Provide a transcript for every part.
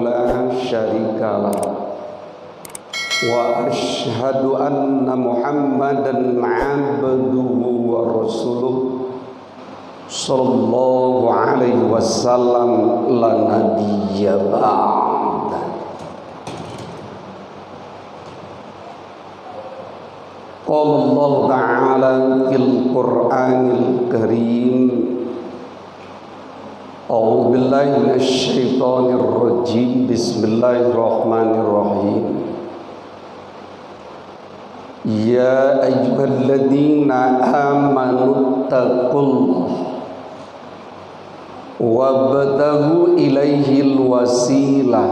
لا شريك له وأشهد أن محمدا عبده ورسوله صلى الله عليه وسلم لا نبي بعد. قال الله تعالى في القرآن الكريم أعوذ بالله من الشيطان الرجيم بسم الله الرحمن الرحيم يا أيها الذين آمنوا اتقوا الله وابتغوا إليه الوسيلة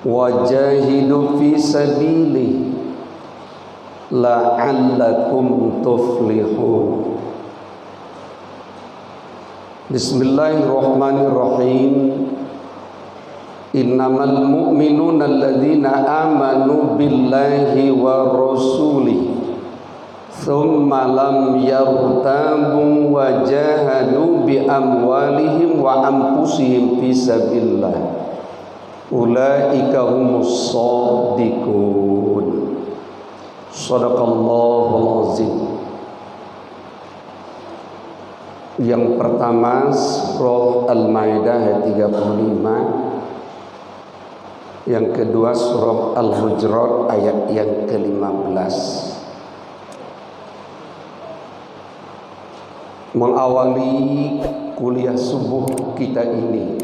وجاهدوا في سبيله لعلكم تفلحون. Bismillahirrahmanirrahim. Innamal mu'minuna alladzina amanu billahi wa rasulihi thumma lam yartabu wa jahadu bi amwalihim wa anfusihim fi sabilillah ulaika humus shadiqun. Shadaqallahul azim. Yang pertama surah Al-Maidah ayat 35. Yang kedua surah Al-Hujurat ayat yang ke-15. Mengawali kuliah subuh kita ini,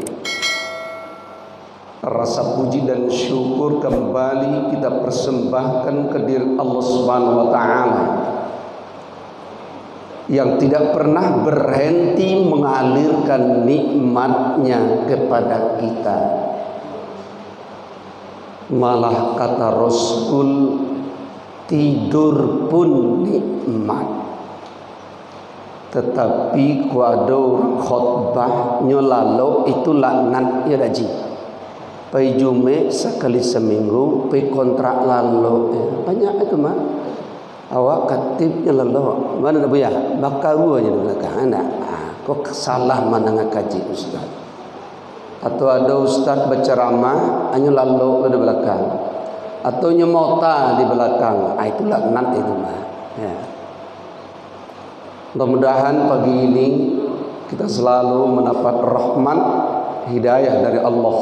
rasa puji dan syukur kembali kita persembahkan ke diri Allah Subhanahu wa taala yang tidak pernah berhenti mengalirkan nikmatnya kepada kita. Malah kata Rasul, tidur pun nikmat. Tetapi kuado khutbah nyolalo itu laknat ya daji. Pai Jume sekali seminggu, pai kontrak lalu banyak itu mah. Awak katibnya lalu mana dah buya bakaru aja di belakang anda. Kok salah mana ngaji ustaz? Atau ada ustaz berceramah hanya lalu di belakang, atau nyemota di belakang. Itu laknat itu mah. Ya. Mudah-mudahan pagi ini kita selalu mendapat rahmat hidayah dari Allah.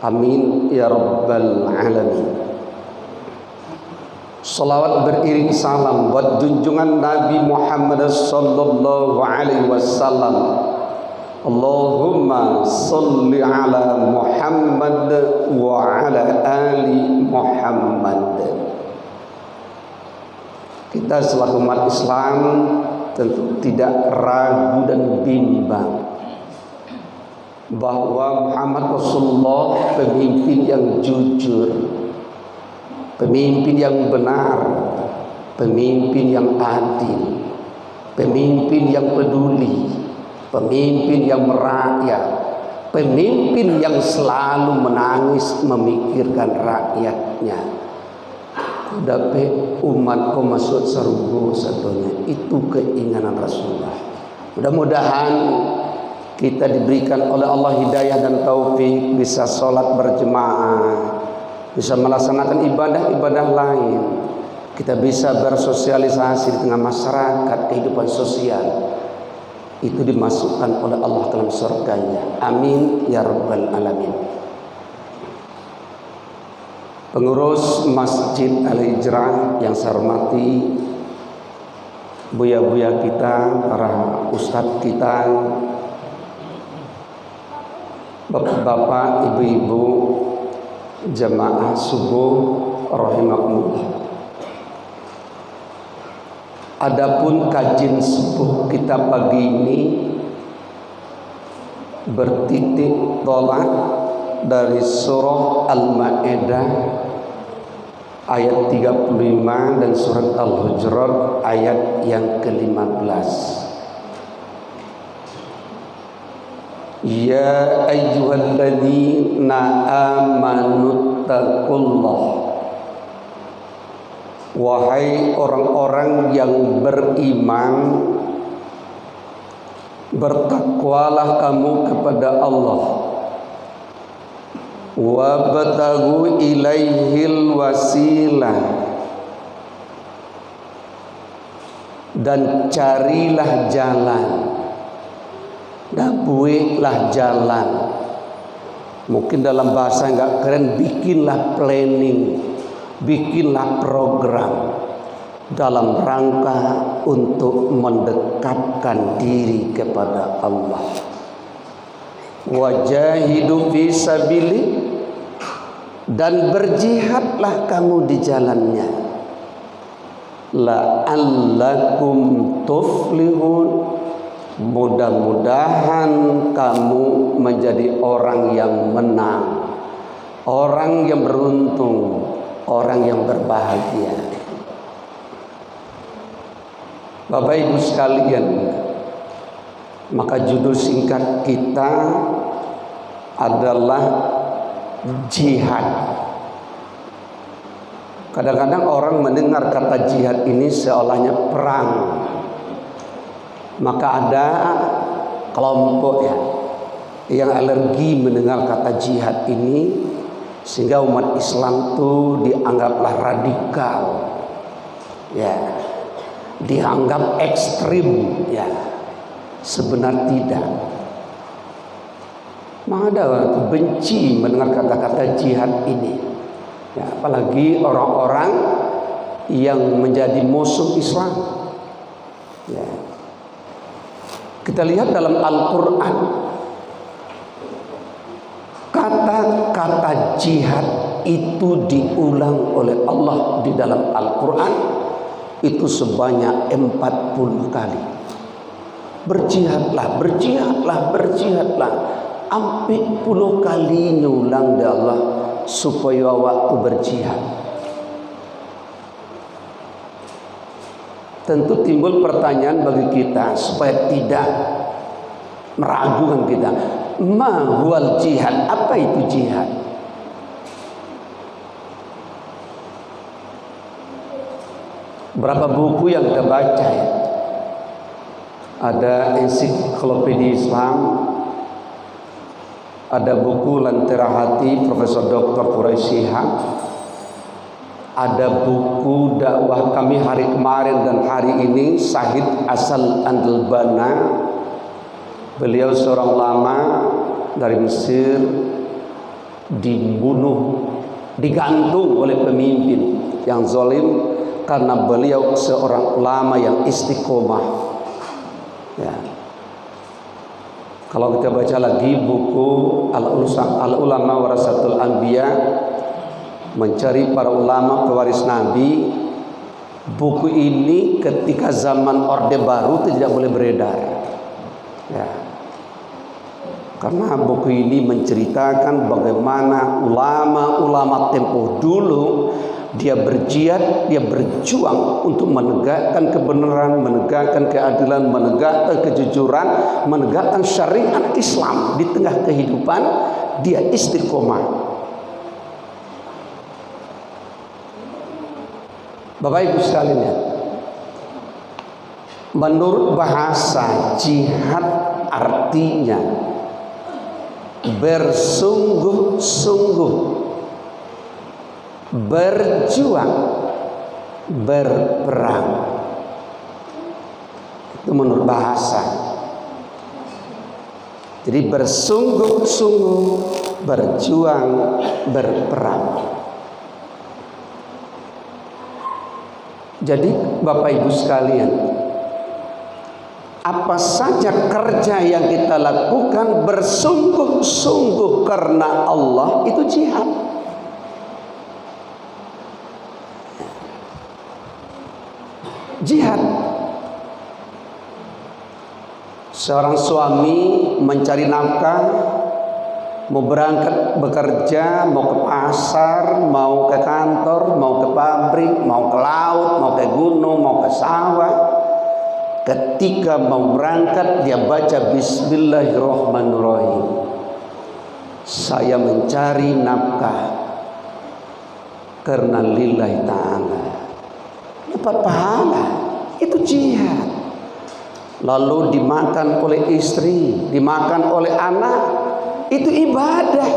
Amin ya rabbal alamin. Salawat beriring salam buat junjungan Nabi Muhammad sallallahu alaihi wasallam. Allahumma salli ala Muhammad wa ala ali Muhammad. Kita selaku umat Islam tentu tidak ragu dan bimbang bahwa Muhammad Rasulullah pemimpin yang jujur, pemimpin yang benar, pemimpin yang adil, pemimpin yang peduli, pemimpin yang merakyat, pemimpin yang selalu menangis memikirkan rakyatnya. Dapat umat kau masuk surga satunya. Itu keinginan Rasulullah. Mudah-mudahan kita diberikan oleh Allah hidayah dan taufik, bisa sholat berjemaah, bisa melaksanakan ibadah-ibadah lain, kita bisa bersosialisasi di tengah masyarakat, kehidupan sosial. Itu dimasukkan oleh Allah dalam surganya. Amin ya rabbal alamin. Pengurus Masjid Al-Hijrah yang saya hormati, buya-buya kita, para ustadz kita, bapak-bapak, ibu-ibu, jamaah subuh rahimakumullah. Adapun kajian subuh kita pagi ini bertitik tolak dari surah Al-Maidah ayat 35 dan surat Al-Hujurat ayat yang ke-15. Ya ayyuhalladzina amanu taqullah. Wahai orang-orang yang beriman, bertakwalah kamu kepada Allah. wabtagu ilaihil wasilah, dan carilah jalan, dabuilah jalan. Mungkin dalam bahasa enggak keren, bikinlah planning, bikinlah program dalam rangka untuk mendekatkan diri kepada Allah. Wajahidu fi sabili, dan berjihadlah kamu di jalannya. La'allakum tuflihun, mudah-mudahan kamu menjadi orang yang menang, orang yang beruntung, orang yang berbahagia. Bapak Ibu sekalian, maka judul singkat kita adalah jihad. Kadang-kadang orang mendengar kata jihad ini seolahnya perang. Maka ada kelompok yang alergi mendengar kata jihad ini, sehingga umat Islam itu dianggaplah radikal, dianggap ekstrim, sebenarnya tidak. Maka ada orang itu benci mendengar kata-kata jihad ini, apalagi orang-orang yang menjadi musuh Islam. Kita lihat dalam Al-Quran, kata-kata jihad itu diulang oleh Allah di dalam Al-Quran itu sebanyak 40 kali. Berjihadlah, berjihadlah, berjihadlah. Sampai 10 kali nyulang dari Allah supaya waktu berjihad. Tentu timbul pertanyaan bagi kita supaya tidak meragukan kita. Ma huwal jihad? Apa itu jihad? Berapa buku yang kita baca Ada ensiklopedia Islam, ada buku Lentera Hati Profesor Dr. Quraisy Shihab, ada buku dakwah kami hari kemarin dan hari ini Syahid Asal Andalbana. Beliau seorang ulama dari Mesir, dibunuh, digantung oleh pemimpin yang zalim karena beliau seorang ulama yang istiqomah. Kalau kita baca lagi buku Al-Ulama Warasatul Anbiya, mencari para ulama pewaris Nabi, buku ini ketika zaman Orde Baru tidak boleh beredar, karena buku ini menceritakan bagaimana ulama-ulama tempo dulu dia berjihad, dia berjuang untuk menegakkan kebenaran, menegakkan keadilan, menegakkan kejujuran, menegakkan syariat Islam di tengah kehidupan. Dia istiqomah. Bapak Ibu sekalian, menurut bahasa jihad artinya bersungguh-sungguh, berjuang, berperang. Itu menurut bahasa. Jadi bersungguh-sungguh, berjuang, berperang. Jadi Bapak Ibu sekalian, apa saja kerja yang kita lakukan bersungguh-sungguh karena Allah, itu jihad. Jihad. Seorang suami mencari nafkah, mau berangkat bekerja, mau ke pasar, mau ke kantor, mau ke pabrik, mau ke laut, mau ke gunung, mau ke sawah. Ketika mau berangkat, dia baca Bismillahirrahmanirrahim. Saya mencari nafkah karena lillahi ta'ala. Dapat pahala, itu jihad. Lalu dimakan oleh istri, dimakan oleh anak, itu ibadah.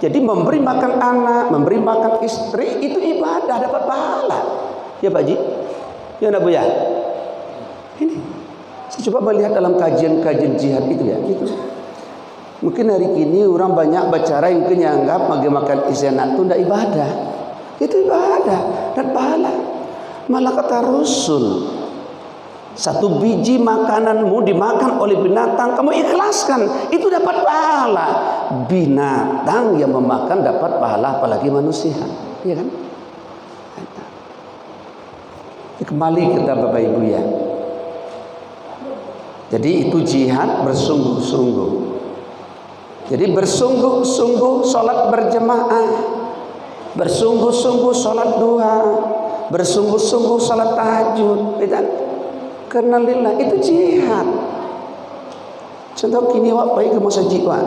Jadi memberi makan anak, memberi makan istri itu ibadah, dapat pahala. Ya Pak Ji? Ya nak Bu ya? Ini saya coba melihat dalam kajian-kajian jihad itu ya, gitu. Mungkin hari ini orang banyak bicara yang anggap bagi makan istri anak itu tidak ibadah. Itu ibadah dan pahala. Malah kata Rasul, satu biji makananmu dimakan oleh binatang, kamu ikhlaskan, itu dapat pahala. Binatang yang memakan dapat pahala, apalagi manusia, iya kan? Kembali kita Bapak Ibu ya. Jadi itu jihad bersungguh-sungguh. Jadi bersungguh-sungguh sholat berjemaah, bersungguh-sungguh sholat duha, bersungguh-sungguh sholat tahajud, kan? Karena lillah itu jihad. Contoh kini wak baik ke masjid wak.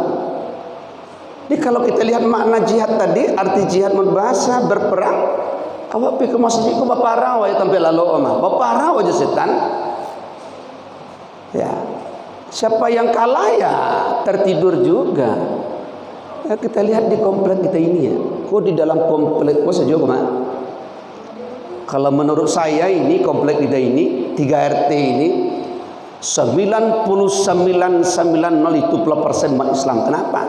Jadi kalau kita lihat makna jihad tadi, arti jihad berbahasa berperang. Awak pergi ke masjid ku baparau ya tampil lalu omah. Baparau aja setan. Ya. Siapa yang kalah ya tertidur juga. Ya, kita lihat di komplek kita ini ya. Kok di dalam komplek kok saja kok mak. Kalau menurut saya ini komplek kita ini 3 RT ini 99,90% umat Islam. Kenapa?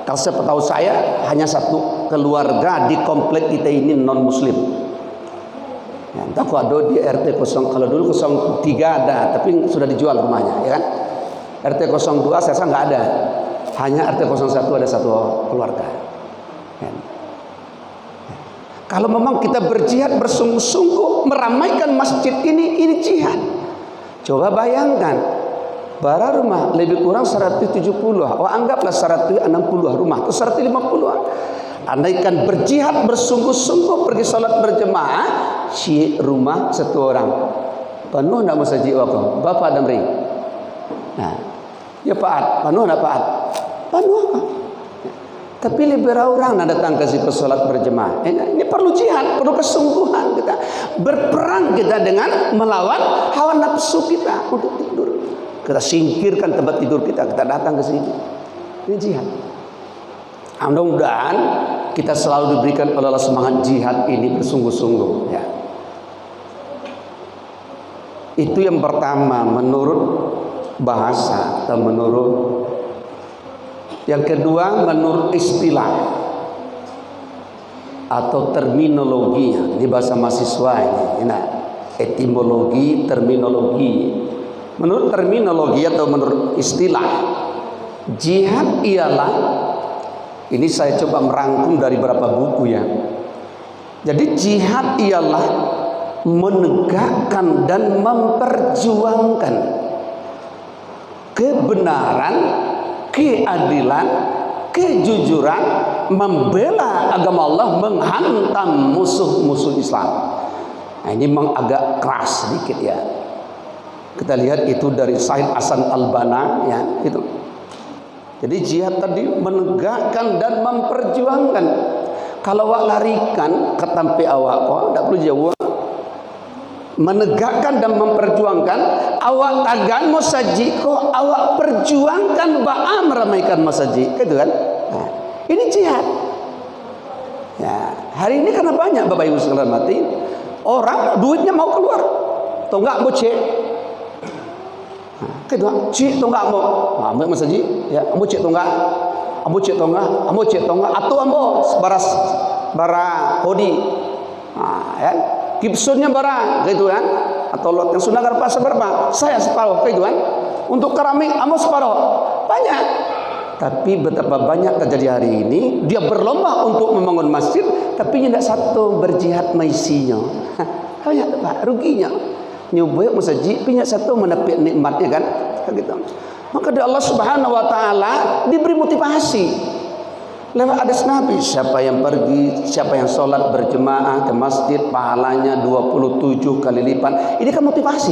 Kalau sepetahu saya hanya satu keluarga di komplek kita ini non Muslim. Ya, entah kok ada di RT 0, kalau dulu 03 ada, tapi sudah dijual rumahnya, ya kan? RT 02 saya rasa nggak ada, hanya RT 01 ada satu keluarga. Ya. Kalau memang kita berjihad bersungguh-sungguh meramaikan masjid ini jihad. Coba bayangkan, bara rumah lebih kurang 170, anggaplah 160 rumah atau 150. Andaikan berjihad bersungguh-sungguh pergi salat berjemaah, si rumah satu orang penuh nak masjid waktu Bapak Damri. Nah, ya Pak, penuh nak Pak? Penuh kok. Tapi lebih orang nak datang ke situ salat berjemaah. Ini perlu jihad, perlu kesungguhan kita. Berperang kita dengan melawan hawa nafsu kita untuk tidur. Kita singkirkan tempat tidur kita datang ke sini. Ini jihad. Mudah-mudahan kita selalu diberikan oleh Allah semangat jihad ini bersungguh-sungguh ya. Itu yang pertama menurut bahasa atau menurut. Yang kedua menurut istilah atau terminologi. Ini bahasa mahasiswa ini. Nah, etimologi, terminologi. Menurut terminologi atau menurut istilah, jihad ialah, ini saya coba merangkum dari beberapa buku ya. Jadi jihad ialah menegakkan dan memperjuangkan kebenaran, keadilan, kejujuran, membela agama Allah, menghantam musuh-musuh Islam. Nah, ini memang agak keras sedikit ya. Kita lihat itu dari Said Hasan Al-Banna ya, itu. Jadi jihad tadi menegakkan dan memperjuangkan. Kalau awak larikan ketampi awak kok tidak perlu jauh. Menegakkan dan memperjuangkan, awak tagan masjid kok awak perjuangkan ba'a meramaikan masjid, gitu kan? Nah, ini jihad. Ya, hari ini karena banyak Bapak Ibu sekalian mati, orang duitnya mau keluar, atau enggak bocek. Kedua, cik tonggak mo, ambil masjid, ya, ambo cik tonggak, atau ambo bara kodi, ya, gibsonnya bara, gitu kan, atau lot yang sudah berapa seberapa, saya separuh, gitu kan, untuk keramik ambo separuh, banyak. Tapi betapa banyak terjadi hari ini, dia berlomba untuk membangun masjid, tapi tidak satu berjihad maisinya, banyak Pak, ruginya. Nyoba masjid punya satu menepik nikmatnya kan, gitu. Maka dari Allah Subhanahu wa taala diberi motivasi lewat hadis Nabi, siapa yang pergi, siapa yang sholat berjemaah ke masjid pahalanya 27 kali lipat. Ini kan motivasi,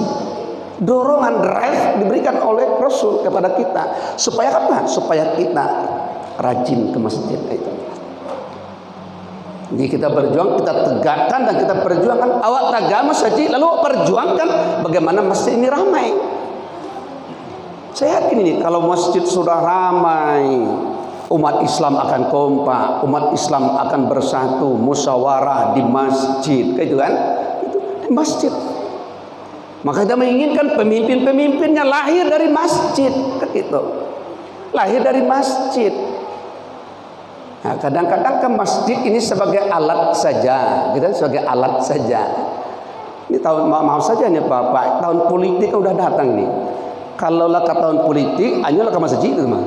dorongan, drive diberikan oleh Rasul kepada kita supaya apa? Supaya kita rajin ke masjid itu. Jadi kita berjuang, kita tegakkan dan kita perjuangkan. Awak tagama masjid, lalu perjuangkan bagaimana masjid ini ramai. Saya yakin ini kalau masjid sudah ramai, umat Islam akan kompak, umat Islam akan bersatu, musyawarah di masjid, kayak itu kan? Itu di masjid. Maka kita menginginkan pemimpin-pemimpinnya lahir dari masjid, kan gitu. Lahir dari masjid. Nah, kadang-kadang ke masjid ini sebagai alat saja, gitu, sebagai alat saja. Ini tahun maaf saja nih Bapak, tahun politik udah datang nih. Kalaulah ke tahun politik, hanyalah ke masjid itu mah.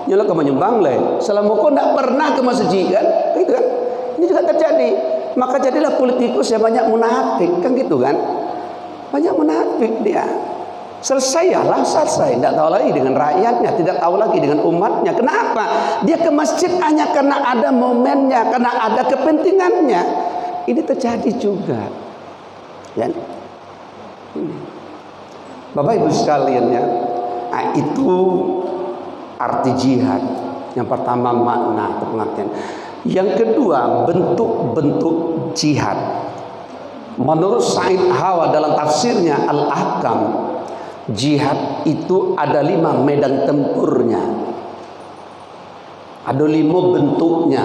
Hanyalah ke menyumbang lah. Selama kau tidak pernah ke masjid kan, gitu kan? Ini juga terjadi. Maka jadilah politikus yang banyak munafik, kan gitu kan? Banyak munafik dia. Selesai, tidak tahu lagi dengan rakyatnya, tidak tahu lagi dengan umatnya. Kenapa? Dia ke masjid hanya karena ada momennya, karena ada kepentingannya. Ini terjadi juga. Ya. Bapak Ibu sekalian ya, nah, itu arti jihad. Yang pertama makna atau pengertian. Yang kedua bentuk-bentuk jihad. Menurut Said Hawa dalam tafsirnya Al-Ahkam, jihad itu ada 5 medan tempurnya, ada 5 bentuknya.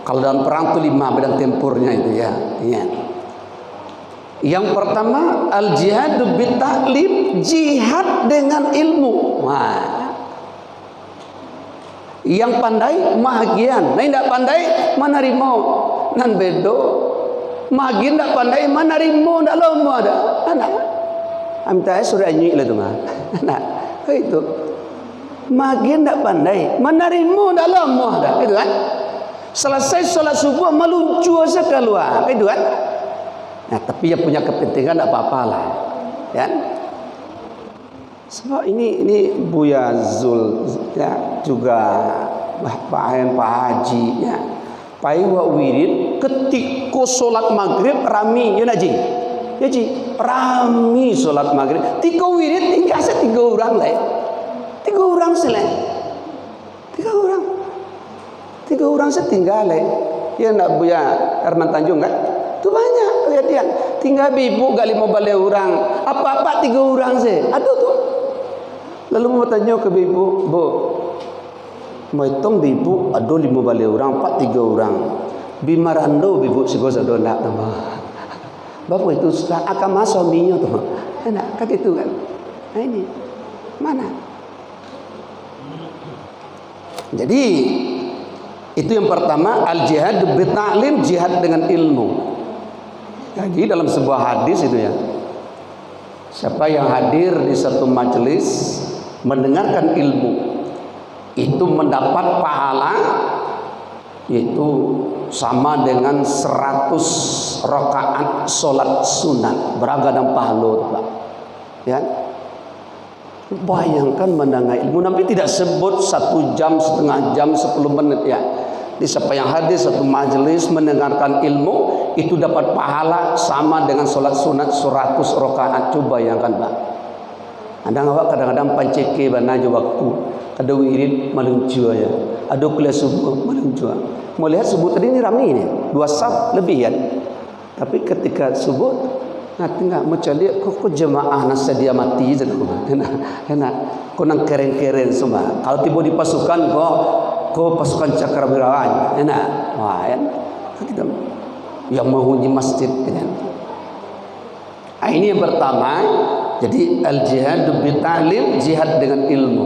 Kalau dalam perang itu 5 medan tempurnya itu ya. Yang pertama al-jihadu bit-ta'lim, jihad dengan ilmu. Wah. Yang pandai mahagian, nah tidak pandai menerima, nan bedo. Mahagian tidak pandai menerima, tidak lama ada. Anak, amtai sudah nyui lah tu mah. Anak, itu. Mahagian tidak pandai menerima, tidak lama ada, itu kan? Selesai sholat subuh meluncur sekeluar, itu kan? Nah, tapi yang punya kepentingan tidak apa-apa lah, ya. Sebab ini Buya Zul ya, juga Pak Haji ya. Pai wa wirid ketika solat maghrib rami ya naji. Ya ji, rami solat maghrib. 3 wirid tinggal 3 orang lah. 3 orang selai. 3 orang. 3 orang setinggal lah. Ya nak Buya Herman Tanjung kan? Tu banyak kejadian. Tinggal ibu gak 5 balai orang. Apa-apa 3 orang sih. Aduh tu. Lalu mau tanya ke ibu, Bu, mau hitung ibu ada 5 balai orang, 3 orang. Bimarando ibu segosa donat nama. Bapak itu sudah akan masuk minyak tu, enak kan gitu kan? Nah ini mana? Jadi itu yang pertama al-jihad bi-ta'lim, jihad dengan ilmu. Jadi dalam sebuah hadis itu ya, siapa yang hadir di satu majelis mendengarkan ilmu itu mendapat pahala yaitu sama dengan 100 rakaat solat sunat, beragam pahala, ya. Bayangkan mendengar ilmu, tapi tidak sebut 1 jam, setengah jam, 10 menit ya. Di siapa yang hadir satu majelis mendengarkan ilmu itu dapat pahala sama dengan solat sunat 100 rakaat. Coba bayangkan Pak. Anda ngawak kadang-kadang panceke banajo waktu ada wirid meluncur ya, ada kuliah subuh meluncur. Mau lihat subuh tadi ini ramai ini 2 saf lebih ya. Tapi ketika subuh nanti enggak mau cari kok jemaah nasadia mati je tu. Enak. Kau nang keren-keren semua. Kalau tiba di pasukan kau pasukan Cakrawirawan. Enak. Wah, kan kita yang menghuni masjid kan. Ini yang pertama. Jadi al-jihad bi-ta'lim, jihad dengan ilmu.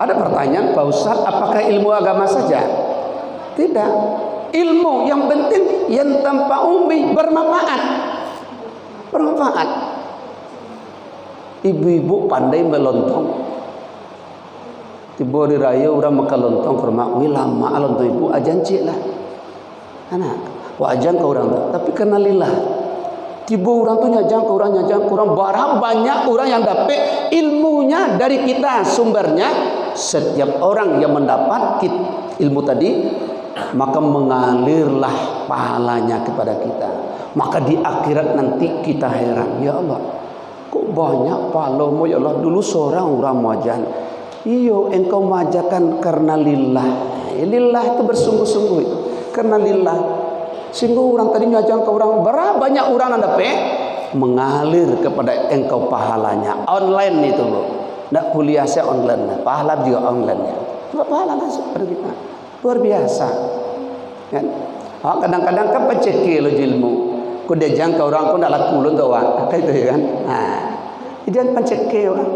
Ada pertanyaan, Pak Ustaz, apakah ilmu agama saja? Tidak. Ilmu yang penting yang tanpa umbi bermanfaat. Bermanfaat. Ibu-ibu pandai melontong. Tiba di raya orang makan lontong ke rumah, wih lama lontong ibu ajan cik lah. Anak, wajan ke orang tak, tapi kenalilah. Tiba orang tu nyajang ke orang barang banyak orang yang dapat ilmunya dari kita sumbernya. Setiap orang yang mendapat ilmu tadi maka mengalirlah pahalanya kepada kita. Maka di akhirat nanti kita heran, ya Allah, kok banyak pahalamu ya Allah. Dulu seorang orang muajan, iyo engkau muajakan karena lillah. Lillah itu bersungguh-sungguh itu, karena lillah. Sehingga orang tadi nyajang ke orang, berapa banyak orang anda mengalir kepada engkau pahalanya. Online itu loh, nak kuliah saya online, pahala juga online ya. dapat pahala langsung pada kita. Luar biasa. Kan? Kadang-kadang kan pecekil ilmu. Kau dia jangka orang kau nak laku lu tu awak. Kayak itu kan. Dia pecekil orang.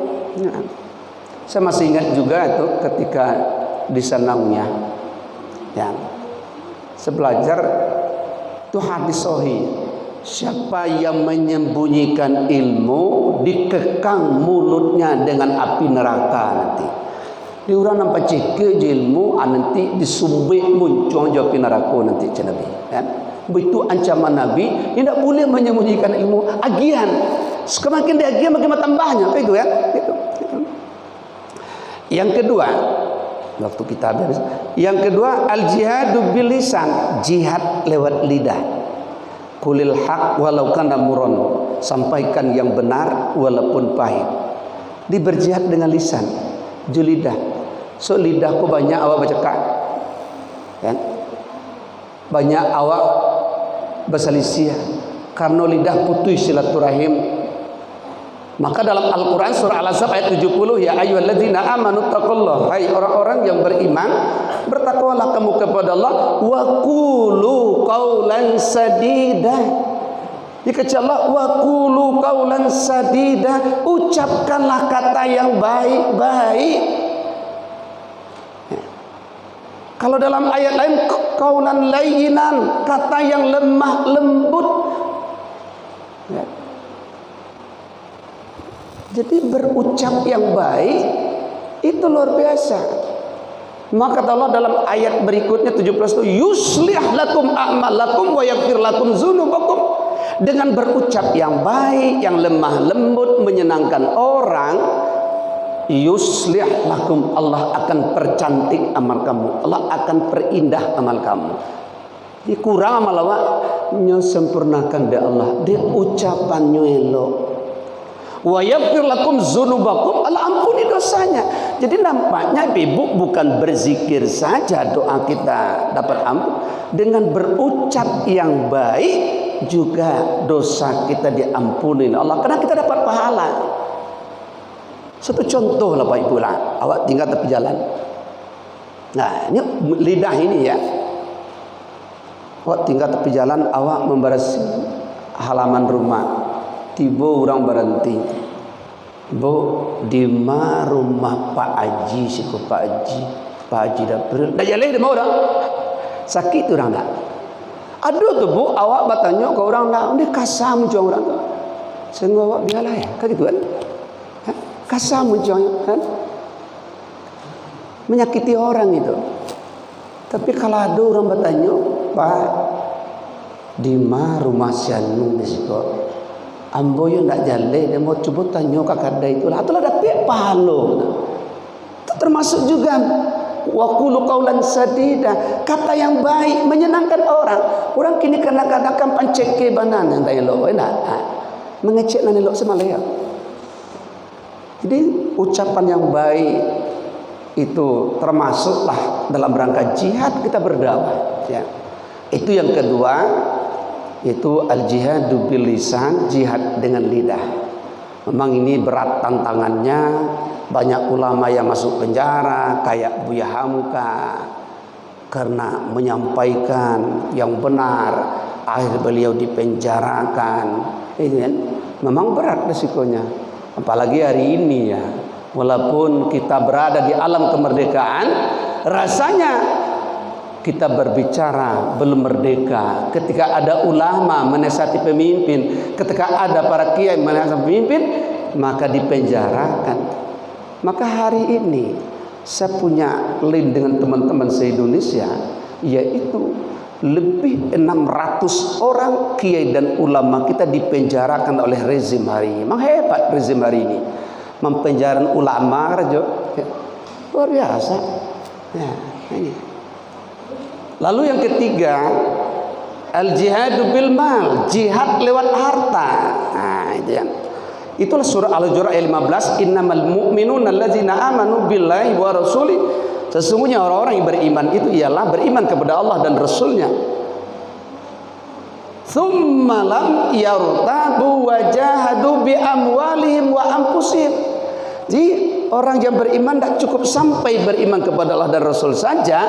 Nah. Saya masih ingat juga itu ketika di Sanaunya. Ya. Saya belajar itu hadis sahih. Siapa yang menyembunyikan ilmu dikekang mulutnya dengan api neraka nanti. Di orang nampak cekik ilmu nanti disumbik muncul api neraka nanti Nabi. Kan? Begitu ancaman Nabi, tidak boleh menyembunyikan ilmu. Agian. Semakin dia agian makin tambahnya. Itu ya. Gitu. Yang kedua, waktu kita habis. Yang kedua, al-jihadu bil lisan, jihad lewat lidah. Qulil haq walau kana murran, sampaikan yang benar walaupun pahit. Di berjihad dengan lisan, lidah. So lidahku banyak awak bercakap. Kan? Banyak awak berselisih karena lidah putus silaturahim. Maka dalam Al-Quran surah Al-Ahzab ayat 70, ya ayyuhalladzina amanu taqullaha, hai orang-orang yang beriman, bertakwalah kamu kepada Allah, wa qulu qaulan sadida. Dikata Allah, wa qulu qaulan sadida, ucapkanlah kata yang baik-baik. Kalau dalam ayat lain qaulan layyinan, kata yang lemah lembut. Ya. Jadi berucap yang baik itu luar biasa. Maka kata Allah dalam ayat berikutnya 17 itu, yuslih lakum a'malakum wa yaghfir lakum dzunubakum. Dengan berucap yang baik, yang lemah lembut, menyenangkan orang, yuslih lakum, Allah akan percantik amal kamu, Allah akan perindah amal kamu. Dikurang amal awak, nyo sempurnakan dia Allah, dia ucapannya elok. Wa yaghfir lakum dzunubakum, Allah ampuni dosanya. Jadi nampaknya ibu bukan berzikir saja doa kita dapat ampun, dengan berucap yang baik juga dosa kita diampuni Allah, karena kita dapat pahala. Satu contoh lah Pak Ibu lah, awak tinggal tepi jalan. Nah, ini lidah ini ya. Awak tinggal tepi jalan, awak membersih halaman rumah. Tiba orang berhenti. Bu, di mana rumah Pak Haji? Siku Pak Haji. Pak Haji dah pergi. Dah jalan dia mau dah. Sakit tu orang tak? Aduh tu bu, awak bertanya ke orang tak? Ini kasar muncul orang tu. Sehingga awak biarlah ya. Kan gitu kan? Kasar muncul kan? Menyakiti orang itu. Tapi kalau ada orang bertanya, Pak, di mana rumah Sianu besok? Ambo yang tak jalan, dia mau cuba tanya ke kadai itulah. Itulah dapat pahala. Itu termasuk juga wa qulu qaulan sadida, kata yang baik menyenangkan orang. Orang kini kadang-kadang pancek ke banan yang tak elok, enak. Mengecek nan elok semalaya. Jadi ucapan yang baik itu termasuklah dalam rangka jihad kita berdakwah. Ya. Itu yang kedua. Itu al-jihadu bil lisan, jihad dengan lidah. Memang ini berat tantangannya. Banyak ulama yang masuk penjara kayak Buya Hamka karena menyampaikan yang benar, akhir beliau dipenjarakan. Ini kan memang berat resikonya. Apalagi hari ini ya, walaupun kita berada di alam kemerdekaan, rasanya kita berbicara belum merdeka. Ketika ada ulama menasihati pemimpin, ketika ada para kiai menasihati pemimpin, maka dipenjarakan. Maka hari ini saya punya link dengan teman-teman se-Indonesia, yaitu lebih 600 orang kiai dan ulama kita dipenjarakan oleh rezim hari ini. Memang hebat rezim hari ini, mempenjarakan ulama raja, luar biasa. Ya, ini. Lalu yang ketiga, al-jihadu bil mal, jihad lewat harta. Nah, itu yang. Itulah surah Al-Hujurat ayat 15, innamal mu'minuna allazina amanu billahi wa rasuli. Sesungguhnya orang-orang yang beriman itu ialah beriman kepada Allah dan Rasulnya. Tsumma lam yartabu wa jahadu bi amwalihim wa anfusihim. Jadi orang yang beriman tidak cukup sampai beriman kepada Allah dan Rasul saja,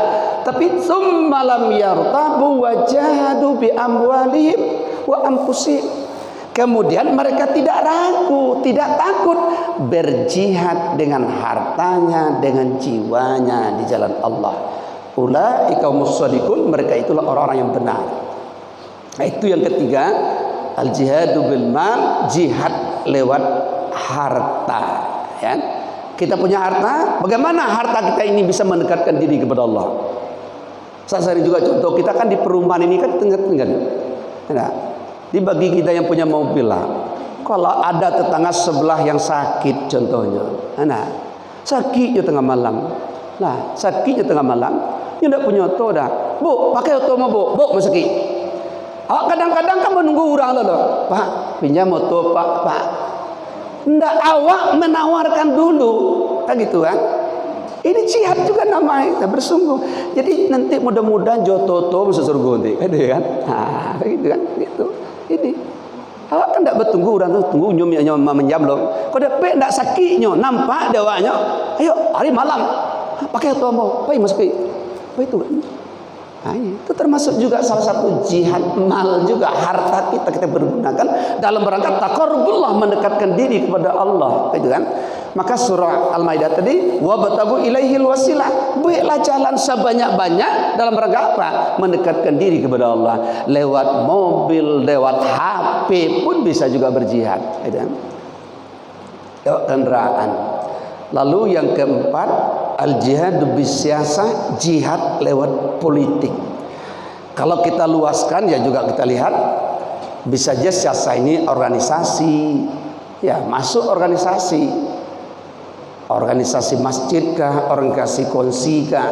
tapi tsumma lam yartabu wa jahadu bi amwalihim wa anfusihim. Kemudian mereka tidak ragu, tidak takut berjihad dengan hartanya, dengan jiwanya di jalan Allah. Ulaika humus shadiqun, mereka itulah orang-orang yang benar. Nah, itu yang ketiga, al-jihadu bil mal, jihad lewat harta, ya. Kita punya harta, bagaimana harta kita ini bisa mendekatkan diri kepada Allah? Saya sering juga contoh, kita kan di perumahan ini kan tengah-tengah. Nah, dibagi kita yang punya mobil lah, kalau ada tetangga sebelah yang sakit contohnya, nah sakitnya tengah malam, nah sakitnya tengah malam, dia tidak punya oto dah, bu pakai oto mau bu mau sakit. Kadang-kadang kan menunggu orang loh, pak pinjam oto pak, ndak awak menawarkan dulu, kan gitu kan? Ini jihad juga namanya, bersungguh. Jadi nanti mudah-mudahan jototo masuk surga nanti, kan? Nah, begitu kan? Gitu. Ini, awak kan tidak bertunggu orang tu tunggu nyum menjam loh. Kau dah pek tidak sakitnya, nampak dewanya. Ayo hari malam, pakai tomo, pergi masuk apa itu? Nah, itu termasuk juga salah satu jihad mal juga, harta kita pergunakan dalam rangka taqarrubullah, mendekatkan diri kepada Allah, gitu kan? Maka surah Al-Maidah tadi wabtagu ilaihil wasilah, buatlah jalan sebanyak-banyak dalam rangka apa? Mendekatkan diri kepada Allah. Lewat mobil, lewat HP pun bisa juga berjihad, gitu kan? Lewat kendaraan. Lalu yang keempat, al-jihadu bisyasah, jihad lewat politik. Kalau kita luaskan ya juga kita lihat, bisa saja siasah ini organisasi, ya masuk organisasi masjid kah, organisasi konsi kah,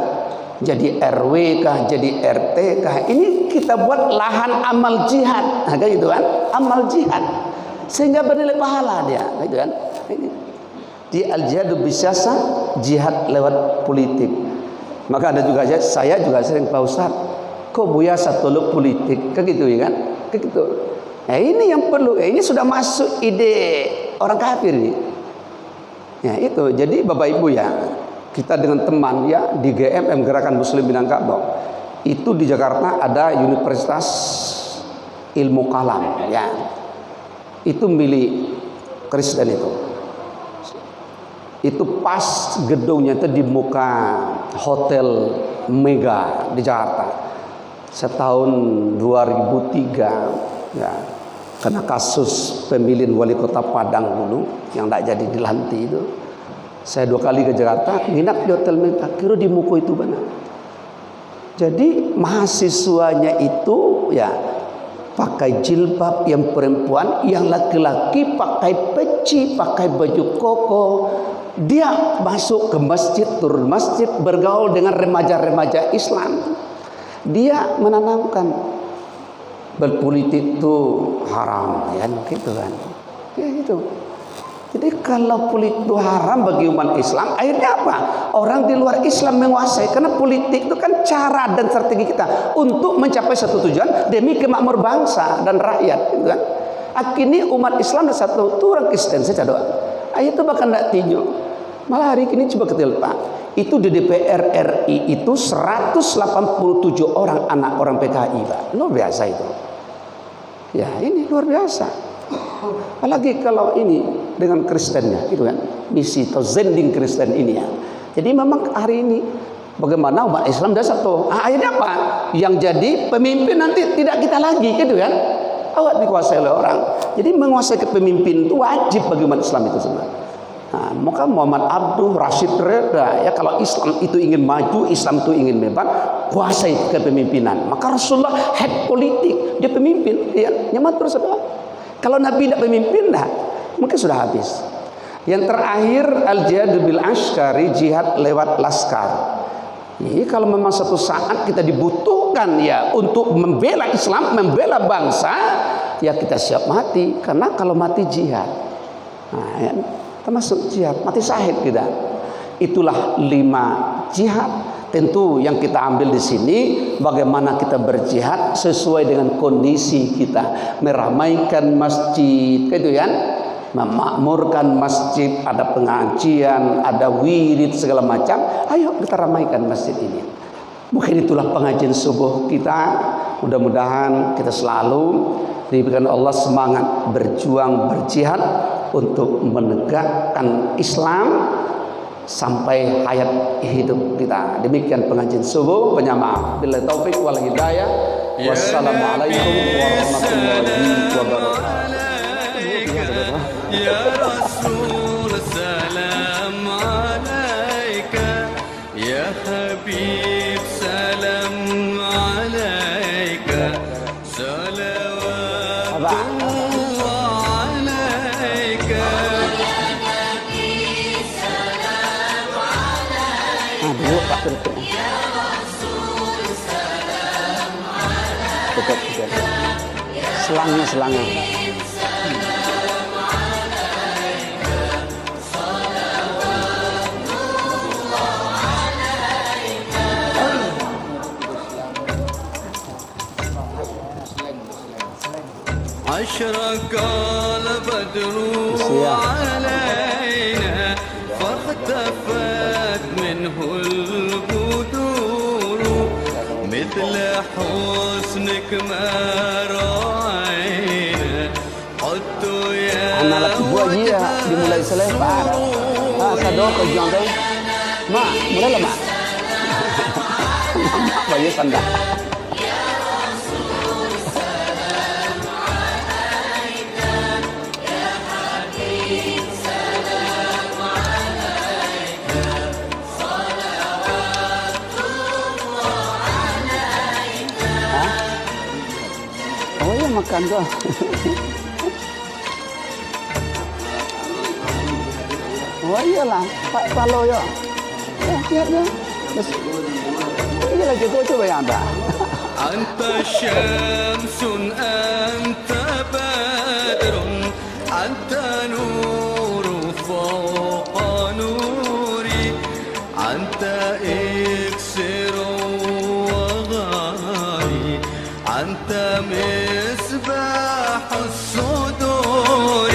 jadi RW kah, jadi RT kah, ini kita buat lahan amal jihad, nah, gitu kan, amal jihad, sehingga bernilai pahala dia, gitu kan. Ini di al-jihadu bisyasah, jihad lewat politik. Maka ada juga saya juga sering, Pak Ustaz, kok buya satu lu politik, kayak gitu ya kan, kayak gitu. Nah, ini yang perlu, ini sudah masuk ide orang kafir ini. Ya itu, jadi Bapak Ibu ya, kita dengan teman ya di GMM Gerakan Muslim Minangkabau, itu di Jakarta ada Universitas Ilmu Kalam, ya, itu milik Kristen itu pas gedungnya itu di muka Hotel Mega di Jakarta. Setahun 2003 ya, karena kasus pemilihan wali kota Padang dulu yang tidak jadi dilantik itu, saya 2 kali ke Jakarta, nginap di Hotel Mega, kira di muka itu benar. Jadi mahasiswanya itu ya pakai jilbab yang perempuan, yang laki-laki pakai peci, pakai baju koko. Dia masuk ke masjid, turun masjid, bergaul dengan remaja-remaja Islam. Dia menanamkan berpolitik itu haram, ya gitu kan. Ya gitu. Jadi kalau politik itu haram bagi umat Islam, akhirnya apa? Orang di luar Islam menguasai, karena politik itu kan cara dan strategi kita untuk mencapai satu tujuan demi kemakmur bangsa dan rakyat, gitu kan. Akhirnya umat Islam dan satu orang Kristen saja doa. Itu bahkan tidak tinjau. Malah hari ini coba kita lihat Pak, itu di DPR RI itu 187 orang anak orang PKI Pak, luar biasa itu. Ya ini luar biasa. Apalagi kalau ini dengan Kristennya, gitu kan, misi atau zending Kristen ini ya. Jadi memang hari ini bagaimana umat Islam dan satu, akhirnya apa? Yang jadi pemimpin nanti tidak kita lagi, gitu kan? Awak dikuasai oleh orang. Jadi menguasai kepemimpinan itu wajib bagi umat Islam itu semua. Nah, maka Muhammad Abduh Rashid Reda ya, kalau Islam itu ingin maju, Islam itu ingin bebas, kuasai kepemimpinan. Maka Rasulullah head politik, dia pemimpin, ya, nyaman terus apa? Kalau Nabi tidak pemimpin, dah mungkin sudah habis. Yang terakhir al-jihad bil askari, jihad lewat laskar. Jadi kalau memang satu saat kita dibutuhkan ya untuk membela Islam, membela bangsa, ya kita siap mati, karena kalau mati jihad. Nah, ya, termasuk jihad, mati syahid kita. Itulah 5 jihad. Tentu yang kita ambil di sini bagaimana kita berjihad sesuai dengan kondisi kita, meramaikan masjid, gitu kan? memakmurkan masjid, ada pengajian, ada wirid segala macam. Ayo kita ramaikan masjid ini. Mungkin itulah pengajian subuh kita. Mudah-mudahan kita selalu diberikan Allah semangat berjuang, berjihad untuk menegakkan Islam sampai hayat hidup kita. Demikian pengajian subuh. Banyak maaf. Bila taufik wal hidayah. Wassalamualaikum warahmatullahi wabarakatuh. Ya Rasul salam alaika, ya Habib salam alaika, salawatullah alaika. Aduh, Pak Tutup. Ya Rasul salam alaika. Selangnya. أشرق البدر علينا فاختفت منه البدور مثل حسنك ما رأينا قلت يا anak buah dia dimulai selebar. Sadok kerjaan teh. Mak, mulai lah mak. Banyak sanda. Makan kau. Oh iyalah, Pak Palo ya. Lihat ya. Iyalah juga coba yang ada. Anta syamsun anta badrun anta nuru fawqa nuri anta iksiru wa ghali anta misbah الصدور